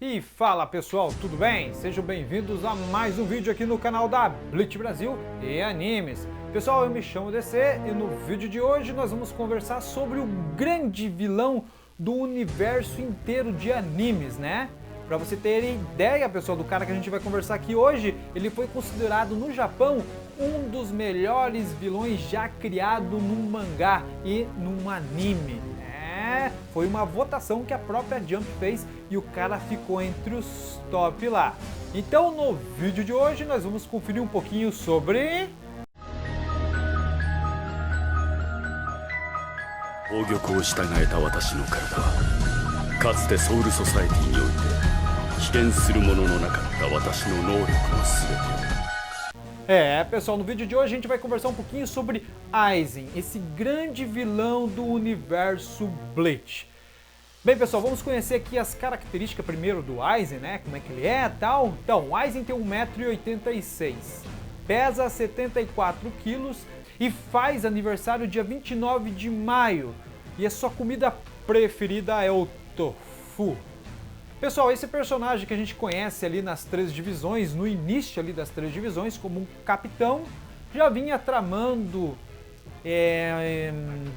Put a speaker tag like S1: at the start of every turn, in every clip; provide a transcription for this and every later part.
S1: E fala pessoal, tudo bem? Sejam bem-vindos a mais um vídeo aqui no canal da Bleach Brasil e Animes. Pessoal, eu me chamo DC e no vídeo de hoje nós vamos conversar sobre o grande vilão do universo inteiro de animes, né? Pra você ter ideia, pessoal, do cara que a gente vai conversar aqui hoje, ele foi considerado no Japão um dos melhores vilões já criado num mangá e num anime. Foi uma votação que a própria Jump fez e o cara ficou entre os top lá. Então no vídeo de hoje nós vamos conferir um pouquinho sobre...
S2: 宝玉を従えた私の体はかつてソウルソサエティにおいて危険するもののなかった私の能力の全てを
S1: pessoal, no vídeo de hoje a gente vai conversar um pouquinho sobre Aizen, esse grande vilão do universo Bleach. Bem, pessoal, vamos conhecer aqui as características primeiro do Aizen, né? Como é que ele é e tal. Então, o Aizen tem 1,86 m, pesa 74 kg e faz aniversário dia 29 de maio. E a sua comida preferida é o tofu. Pessoal, esse personagem que a gente conhece ali nas três divisões, no início ali das três divisões, como um capitão, já vinha tramando,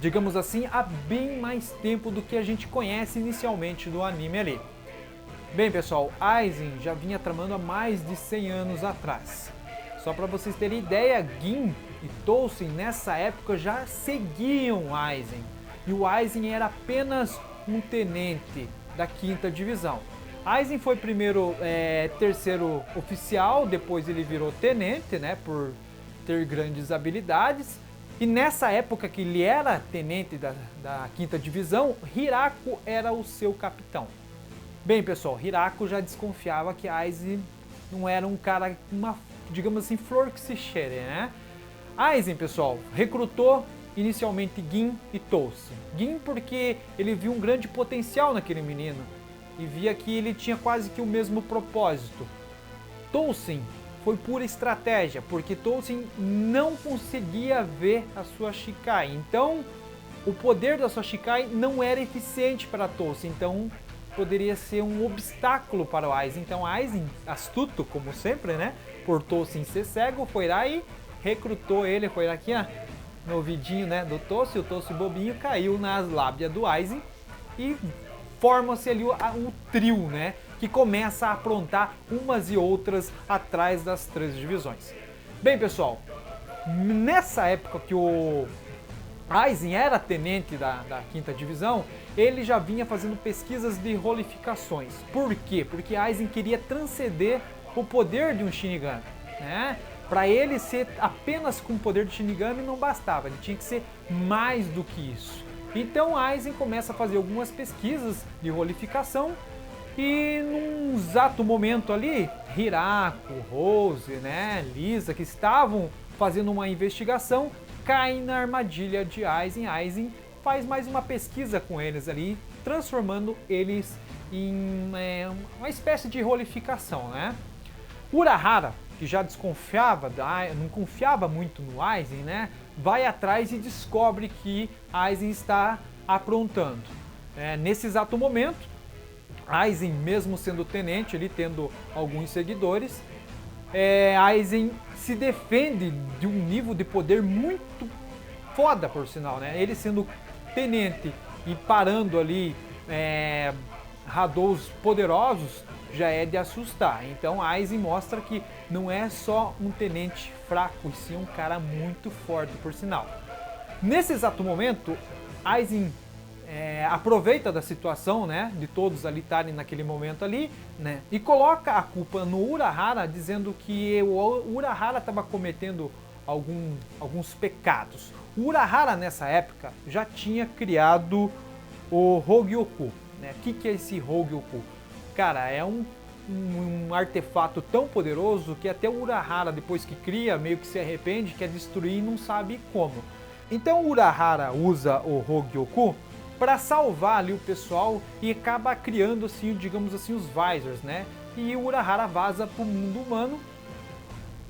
S1: digamos assim, há bem mais tempo do que a gente conhece inicialmente do anime ali. Bem, pessoal, Aizen já vinha tramando há mais de 100 anos atrás. Só para vocês terem ideia, Gin e Tousen nessa época já seguiam Aizen. E o Aizen era apenas um tenente da 5ª divisão. Aizen foi primeiro terceiro oficial, depois ele virou tenente, né, por ter grandes habilidades. E nessa época que ele era tenente da 5ª divisão, Hirako era o seu capitão. Bem, pessoal, Hirako já desconfiava que Aizen não era um cara, digamos assim, flor que se cheire, né? Aizen, pessoal, recrutou inicialmente Gin e Tousen. Gin porque ele viu um grande potencial naquele menino e via que ele tinha quase que o mesmo propósito. Tousen foi pura estratégia, porque Tousen não conseguia ver a sua Shikai. Então, o poder da sua Shikai não era eficiente para Tousen, então poderia ser um obstáculo para o Aizen. Então, Aizen, astuto como sempre, né, por Tousen ser cego, foi lá e recrutou ele, foi aqui, ó, no ouvidinho, né, do Tousen, o Tousen bobinho caiu nas lábias do Aizen e forma-se ali um trio, né, que começa a aprontar umas e outras atrás das três divisões. Bem, pessoal, nessa época que o Aizen era tenente da 5ª divisão, ele já vinha fazendo pesquisas de rolificações. Por quê? Porque Aizen queria transcender o poder de um Shinigami, né? Para ele ser apenas com o poder de Shinigami não bastava, ele tinha que ser mais do que isso. Então Aizen começa a fazer algumas pesquisas de rolificação e num exato momento ali, Hirako, Rose, né, Lisa, que estavam fazendo uma investigação, caem na armadilha de Aizen. Aizen faz mais uma pesquisa com eles ali, transformando eles em uma espécie de rolificação, né? Urahara, que já desconfiava, não confiava muito no Aizen, né, vai atrás e descobre que Aizen está aprontando. Nesse exato momento, Aizen, mesmo sendo tenente, ele tendo alguns seguidores, Aizen se defende de um nível de poder muito foda, por sinal, né? Ele sendo tenente e parando ali Hadous poderosos, já é de assustar. Então Aizen mostra que não é só um tenente fraco, e sim um cara muito forte, por sinal. Nesse exato momento, Aizen aproveita da situação, né, de todos ali estarem naquele momento ali, né, e coloca a culpa no Urahara, dizendo que o Urahara estava cometendo alguns pecados. O Urahara nessa época já tinha criado o Hogyoku, né? O que é esse Hogyoku? Cara, é um artefato tão poderoso que até o Urahara, depois que cria, meio que se arrepende, quer destruir e não sabe como. Então o Urahara usa o Hogyoku para salvar ali o pessoal e acaba criando, assim, digamos assim, os Visors, né? E o Urahara vaza para o mundo humano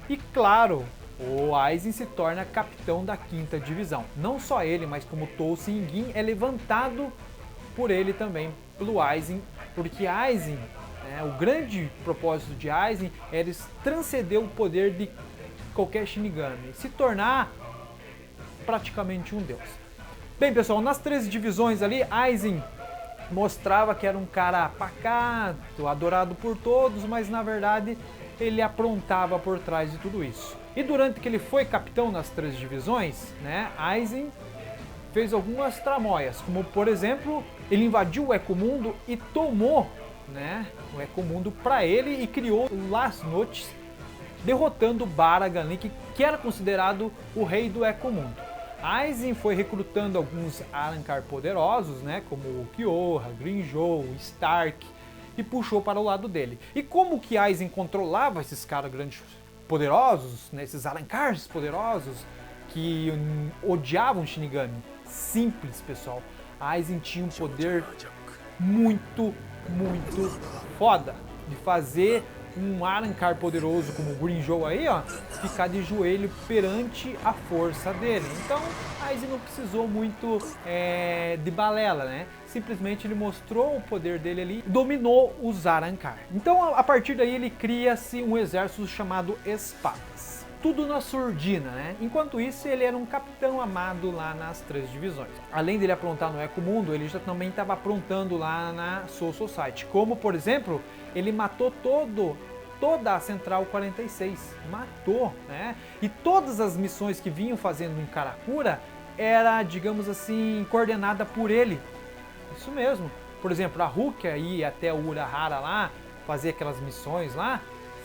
S1: e, claro, o Aizen se torna capitão da 5ª divisão. Não só ele, mas como Tousen e Gin é levantado por ele também, pelo Aizen, porque Aizen né? O grande propósito de Aizen era transcender o poder de qualquer Shinigami, se tornar praticamente um deus. Bem, pessoal, nas 13 divisões ali, Aizen mostrava que era um cara pacato, adorado por todos, mas na verdade ele aprontava por trás de tudo isso. E durante que ele foi capitão nas 13 divisões, né, Aizen fez algumas tramóias, como por exemplo, ele invadiu o Ecomundo e tomou, né, o Ecomundo para ele e criou Las Noches, derrotando Baragan, que era considerado o rei do Ecomundo. Aizen foi recrutando alguns Arrancar poderosos, né, como o Kyoha, Grimmjow, Stark, e puxou para o lado dele. E como que Aizen controlava esses caras grandes poderosos, né, esses Arrancars poderosos que odiavam Shinigami? Simples, pessoal. Aizen tinha um poder muito foda de fazer um Arrancar poderoso como o Grimmjow aí, ó, ficar de joelho perante a força dele. Então, Aizen não precisou muito de balela, né? Simplesmente ele mostrou o poder dele ali e dominou os Arrancar. Então, a partir daí, ele cria-se um exército chamado Espadas. Tudo na surdina, né? Enquanto isso, ele era um capitão amado lá nas 13 divisões. Além dele aprontar no Ecomundo, ele já também estava aprontando lá na Soul Society. Como, por exemplo, ele matou toda a Central 46. Matou, né? E todas as missões que vinham fazendo em Karakura era, digamos assim, coordenada por ele. Isso mesmo. Por exemplo, a Rukia ia até o Urahara lá, fazer aquelas missões lá,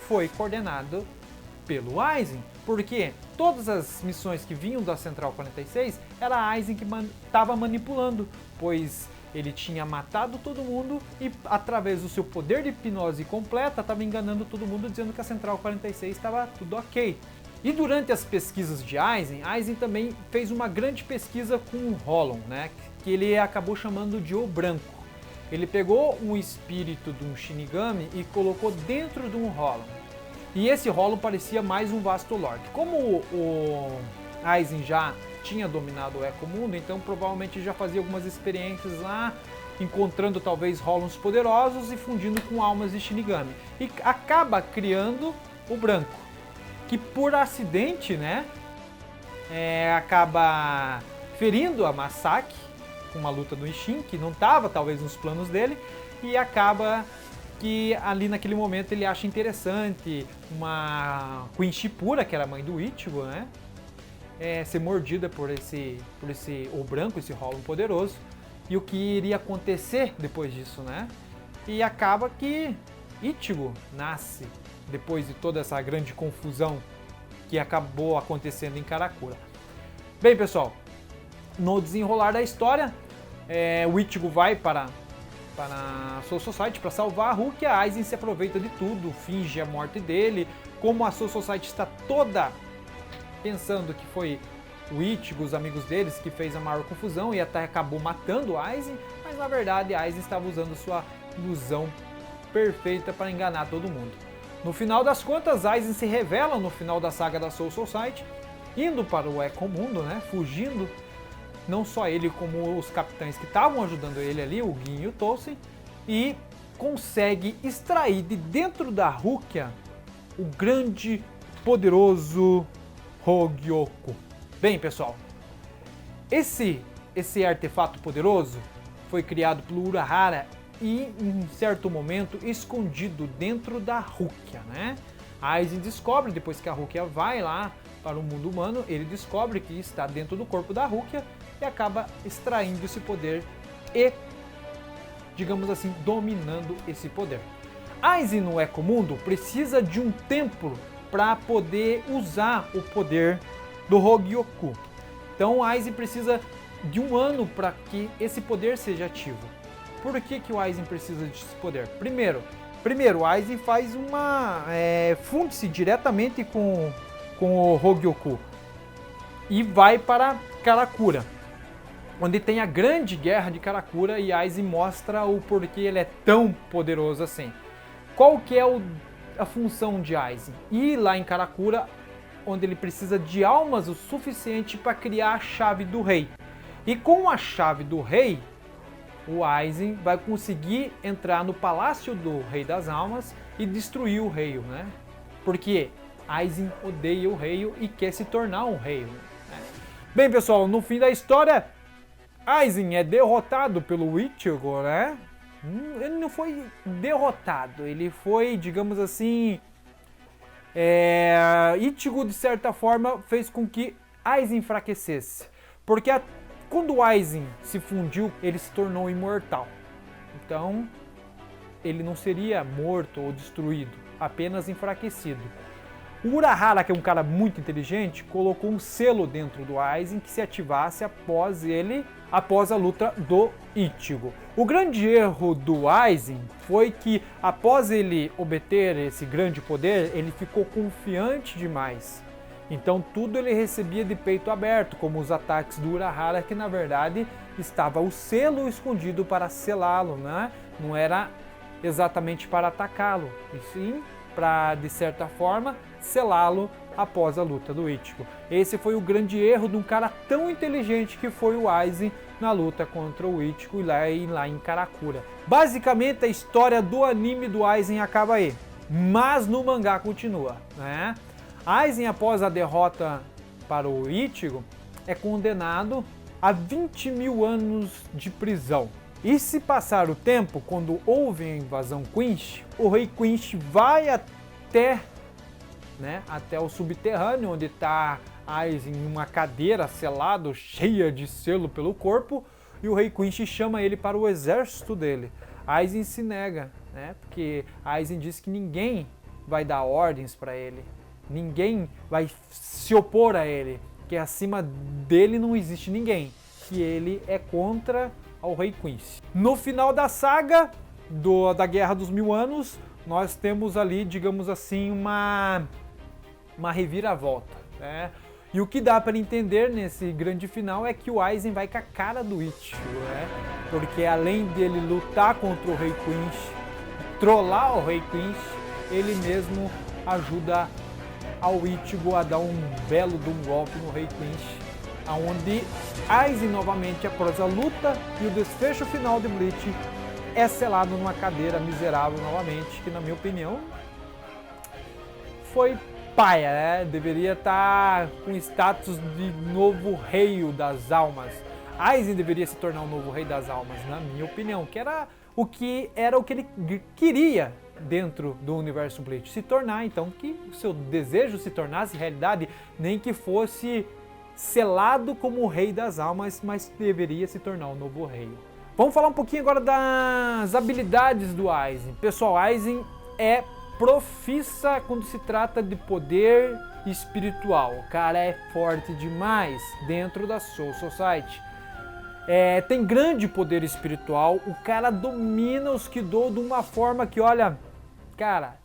S1: foi coordenado pelo Aizen. Porque todas as missões que vinham da Central 46 era a Aizen que estava manipulando, pois ele tinha matado todo mundo e através do seu poder de hipnose completa estava enganando todo mundo dizendo que a Central 46 estava tudo ok. E durante as pesquisas de Aizen, Aizen também fez uma grande pesquisa com o Holon, né, que ele acabou chamando de O Branco. Ele pegou um espírito de um Shinigami e colocou dentro de um Holon. E esse Holon parecia mais um Vasto Lord. Como o Aizen já tinha dominado o Ecomundo, então provavelmente já fazia algumas experiências lá, encontrando talvez Holons poderosos e fundindo com almas de Shinigami. E acaba criando o Branco, que por acidente, né, acaba ferindo a Masaki com uma luta do Ishin, que não estava talvez nos planos dele, e acaba que ali naquele momento ele acha interessante uma Queen Shipura, que era a mãe do Ichigo, né, ser mordida por esse O Branco, esse Holon poderoso, e o que iria acontecer depois disso, né? E acaba que Ichigo nasce depois de toda essa grande confusão que acabou acontecendo em Karakura. Bem, pessoal, no desenrolar da história, o Ichigo vai para a Soul Society para salvar a Rukia. A Aizen se aproveita de tudo, finge a morte dele. Como a Soul Society está toda pensando que foi o Ichigo, os amigos deles, que fez a maior confusão e até acabou matando a Aizen, mas na verdade a Aizen estava usando sua ilusão perfeita para enganar todo mundo. No final das contas, Aizen se revela no final da saga da Soul Society, indo para o Ecomundo, né, fugindo, não só ele como os capitães que estavam ajudando ele ali, o Gin e o Tolkien, e consegue extrair de dentro da Rukia o grande, poderoso Hogyoku. Bem, pessoal, esse artefato poderoso foi criado pelo Urahara e em certo momento escondido dentro da Rukia, né? Aizen descobre, depois que a Rukia vai lá para o mundo humano, ele descobre que está dentro do corpo da Rukia e acaba extraindo esse poder e, digamos assim, dominando esse poder. Aizen no Ecomundo precisa de um templo para poder usar o poder do Hogyoku. Então Aizen precisa de um ano para que esse poder seja ativo. Por que o Aizen precisa desse poder? Primeiro o Aizen faz funde-se diretamente com o Hogyoku e vai para Karakura, onde tem a grande guerra de Karakura, e Aizen mostra o porquê ele é tão poderoso assim. Qual que é a função de Aizen? Ir lá em Karakura, onde ele precisa de almas o suficiente para criar a chave do rei. E com a chave do rei, o Aizen vai conseguir entrar no Palácio do Rei das Almas e destruir o rei, né? Porque Aizen odeia o rei e quer se tornar um rei. Né? Bem, pessoal, no fim da história, Aizen é derrotado pelo Ichigo, né? Ele não foi derrotado, ele foi, digamos assim, Ichigo de certa forma fez com que Aizen enfraquecesse, porque quando o Aizen se fundiu, ele se tornou imortal, então ele não seria morto ou destruído, apenas enfraquecido. O Urahara, que é um cara muito inteligente, colocou um selo dentro do Aizen que se ativasse após a luta do Ichigo. O grande erro do Aizen foi que, após ele obter esse grande poder, ele ficou confiante demais. Então tudo ele recebia de peito aberto, como os ataques do Urahara, que na verdade estava o selo escondido para selá-lo, né? Não era exatamente para atacá-lo, e sim para, de certa forma, selá-lo após a luta do Ichigo. Esse foi o grande erro de um cara tão inteligente que foi o Aizen na luta contra o Ichigo lá em Karakura. Basicamente a história do anime do Aizen acaba aí, mas no mangá continua, né? Aizen, após a derrota para o Ichigo, é condenado a 20 mil anos de prisão. E se passar o tempo, quando houve a invasão Quinch, o rei Quinch vai até o subterrâneo, onde está Aizen em uma cadeira selado, cheia de selo pelo corpo, e o rei Quinch chama ele para o exército dele. Aizen se nega, né? Porque Aizen diz que ninguém vai dar ordens para ele, ninguém vai se opor a ele, que acima dele não existe ninguém, que ele é contra ao rei Quinch. No final da saga da Guerra dos Mil Anos, nós temos ali, digamos assim, uma reviravolta, né? E o que dá para entender nesse grande final é que o Aizen vai com a cara do Ichigo, né? Porque além dele lutar contra o rei Quinch, trollar o rei Quinch, ele mesmo ajuda ao Ichigo a dar um belo de um golpe no rei Quinch, onde Aizen novamente, após a luta e o desfecho final de Bleach, é selado numa cadeira miserável novamente, que na minha opinião foi paia, né? Deveria estar com status de novo rei das almas. Aizen deveria se tornar o novo rei das almas, na minha opinião, que era o que ele queria dentro do universo Bleach, se tornar, então, que o seu desejo se tornasse realidade, nem que fosse selado como o rei das almas, mas deveria se tornar o novo rei. Vamos falar um pouquinho agora das habilidades do Aizen. Pessoal, Aizen é profissa quando se trata de poder espiritual. O cara é forte demais dentro da Soul Society. Tem grande poder espiritual, o cara domina os Kido de uma forma que, olha, cara,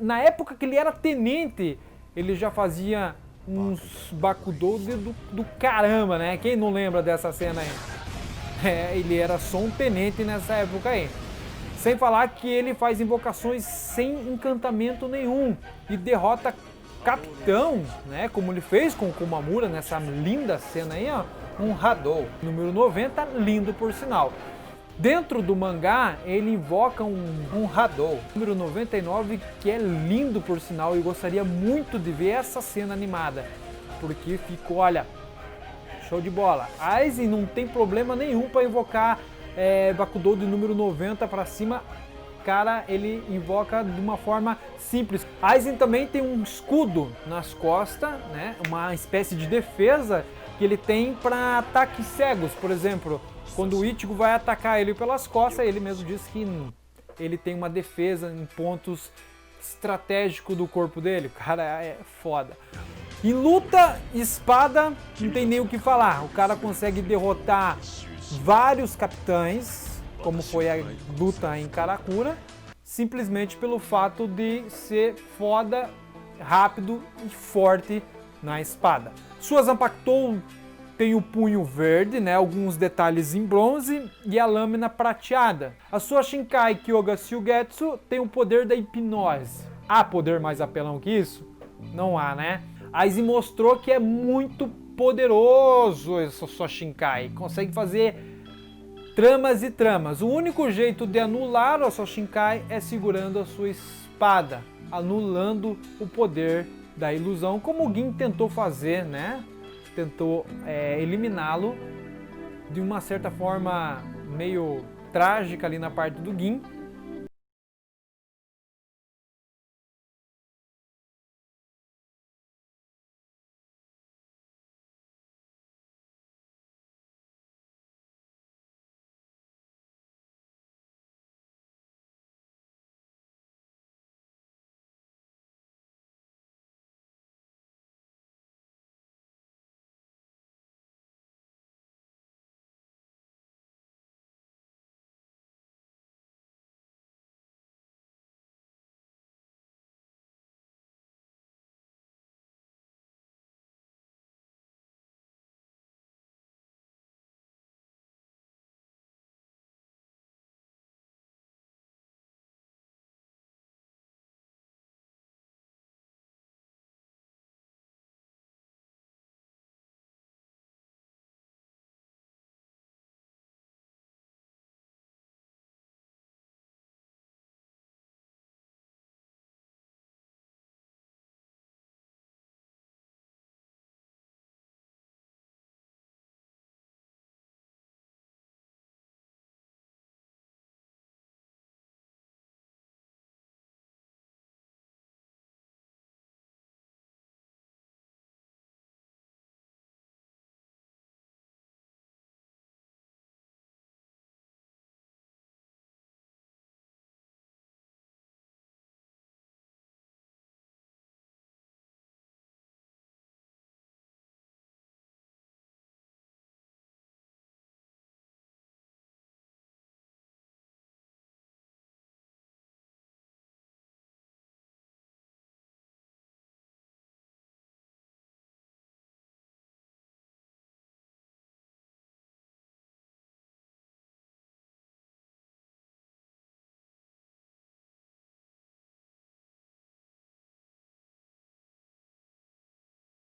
S1: na época que ele era tenente, ele já fazia uns Bakudou do caramba, né? Quem não lembra dessa cena aí? Ele era só um tenente nessa época aí. Sem falar que ele faz invocações sem encantamento nenhum e derrota capitão, né? Como ele fez com o Kumamura nessa linda cena aí, ó. Um Hadou, número 90, lindo por sinal. Dentro do mangá, ele invoca um Hadou, número 99, que é lindo por sinal, e gostaria muito de ver essa cena animada, porque ficou, olha, show de bola. Aizen não tem problema nenhum para invocar Bakudou de número 90 para cima, cara, ele invoca de uma forma simples. Aizen também tem um escudo nas costas, né? Uma espécie de defesa que ele tem para ataques cegos, por exemplo. Quando o Ichigo vai atacar ele pelas costas, ele mesmo diz que ele tem uma defesa em pontos estratégicos do corpo dele. O cara é foda. Em luta, espada, não tem nem o que falar. O cara consegue derrotar vários capitães, como foi a luta em Karakura, simplesmente pelo fato de ser foda, rápido e forte na espada. Sua Zanpakuto tem o punho verde, né, alguns detalhes em bronze e a lâmina prateada. A sua Shinkai Kyoga Shugetsu tem o poder da hipnose. Há poder mais apelão que isso? Não há, né? Aizen mostrou que é muito poderoso essa sua Shinkai. Consegue fazer tramas e tramas. O único jeito de anular o Soshinkai é segurando a sua espada, anulando o poder da ilusão, como o Gin tentou fazer, né? Tentou eliminá-lo de uma certa forma meio trágica ali na parte do Gin.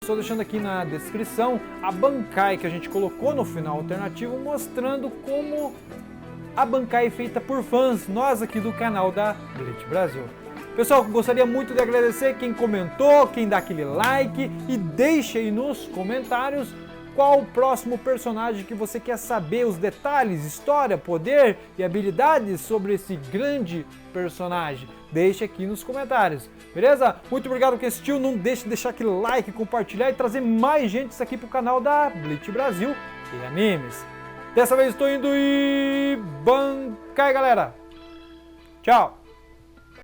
S1: Estou deixando aqui na descrição a Bankai que a gente colocou no final alternativo, mostrando como a Bankai é feita por fãs, nós aqui do canal da Bleach Brasil. Pessoal, gostaria muito de agradecer quem comentou, quem dá aquele like e deixe aí nos comentários qual o próximo personagem que você quer saber, os detalhes, história, poder e habilidades sobre esse grande personagem. Deixe aqui nos comentários, beleza? Muito obrigado por assistiu, não deixe de deixar aquele like, compartilhar e trazer mais gente aqui pro canal da Bleach Brasil e Animes. Dessa vez estou indo e Bankai, galera! Tchau!